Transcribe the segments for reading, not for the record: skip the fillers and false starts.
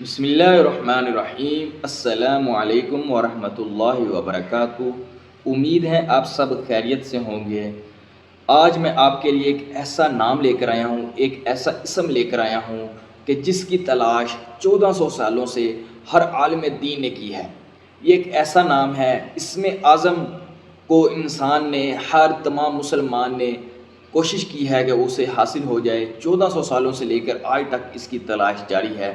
بسم اللہ الرحمن الرحیم۔ السلام علیکم ورحمۃ اللہ وبرکاتہ۔ امید ہے آپ سب خیریت سے ہوں گے۔ آج میں آپ کے لیے ایک ایسا نام لے کر آیا ہوں، ایک ایسا اسم لے کر آیا ہوں کہ جس کی تلاش 1400 سالوں سے ہر عالم دین نے کی ہے۔ یہ ایک ایسا نام ہے، اسم اعظم کو انسان نے، ہر تمام مسلمان نے کوشش کی ہے کہ اسے حاصل ہو جائے۔ 1400 سالوں سے لے کر آج تک اس کی تلاش جاری ہے۔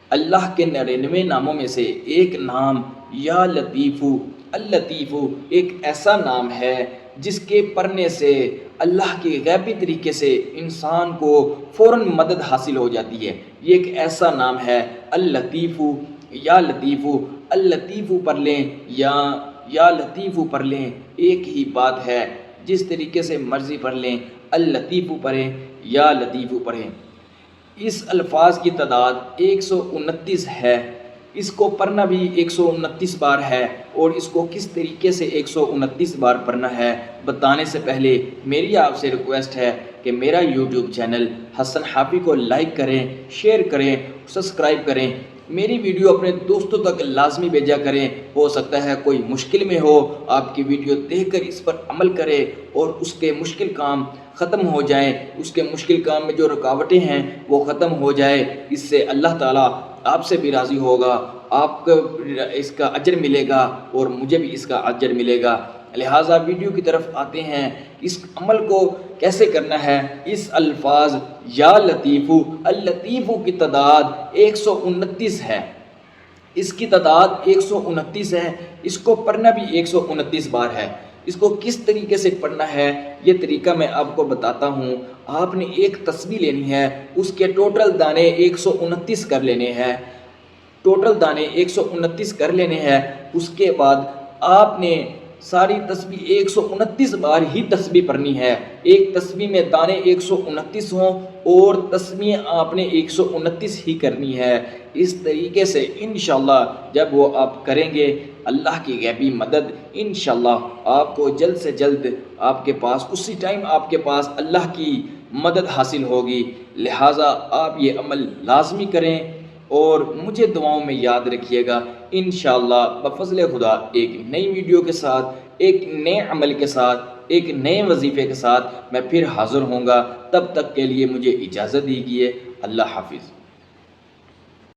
اللہ کے 99 ناموں میں سے ایک نام یا لطیفو، اللطیفو ایک ایسا نام ہے جس کے پڑھنے سے اللہ کے غیبی طریقے سے انسان کو فوراً مدد حاصل ہو جاتی ہے۔ یہ ایک ایسا نام ہے اللطیفو یا لطیفو۔ اللطیفو پڑھ لیں یا لطیفو پڑھ لیں، ایک ہی بات ہے، جس طریقے سے مرضی پڑھ لیں، اللطیفو پڑھیں یا لطیفو پڑھیں۔ اس الفاظ کی تعداد 129 ہے۔ اس کو پڑھنا بھی 129 بار ہے، اور اس کو کس طریقے سے 129 بار پڑھنا ہے بتانے سے پہلے میری آپ سے ریکویسٹ ہے کہ میرا یوٹیوب چینل حسن حافی کو لائک کریں، شیئر کریں، سبسکرائب کریں۔ میری ویڈیو اپنے دوستوں تک لازمی بھیجا کریں۔ ہو سکتا ہے کوئی مشکل میں ہو، آپ کی ویڈیو دیکھ کر اس پر عمل کرے اور اس کے مشکل کام ختم ہو جائیں، اس کے مشکل کام میں جو رکاوٹیں ہیں وہ ختم ہو جائے۔ اس سے اللہ تعالیٰ آپ سے بھی راضی ہوگا، آپ کو اس کا اجر ملے گا اور مجھے بھی اس کا اجر ملے گا۔ لہٰذا ویڈیو کی طرف آتے ہیں۔ اس عمل کو کیسے کرنا ہے؟ اس الفاظ یا لطیفو، اللطیفو کی تعداد 129 ہے۔ اس کی تعداد 129 ہے۔ اس کو پڑھنا بھی 129 بار ہے۔ اس کو کس طریقے سے پڑھنا ہے یہ طریقہ میں آپ کو بتاتا ہوں۔ آپ نے ایک تسبیح لینی ہے، اس کے ٹوٹل دانے 129 کر لینے ہیں۔ ٹوٹل دانے 129 کر لینے ہیں۔ اس کے بعد آپ نے ساری تسبیح 129 بار ہی تسبیح پڑھنی ہے۔ ایک تسبیح میں دانے 129 ہوں اور تسبیح آپ نے 129 ہی کرنی ہے۔ اس طریقے سے انشاءاللہ جب وہ آپ کریں گے، اللہ کی غیبی مدد انشاءاللہ آپ کو جلد سے جلد آپ کے پاس اسی ٹائم آپ کے پاس اللہ کی مدد حاصل ہوگی۔ لہٰذا آپ یہ عمل لازمی کریں اور مجھے دعاؤں میں یاد رکھیے گا۔ انشاءاللہ بفضل خدا ایک نئی ویڈیو کے ساتھ، ایک نئے عمل کے ساتھ، ایک نئے وظیفے کے ساتھ میں پھر حاضر ہوں گا۔ تب تک کے لیے مجھے اجازت دیجیے۔ اللہ حافظ۔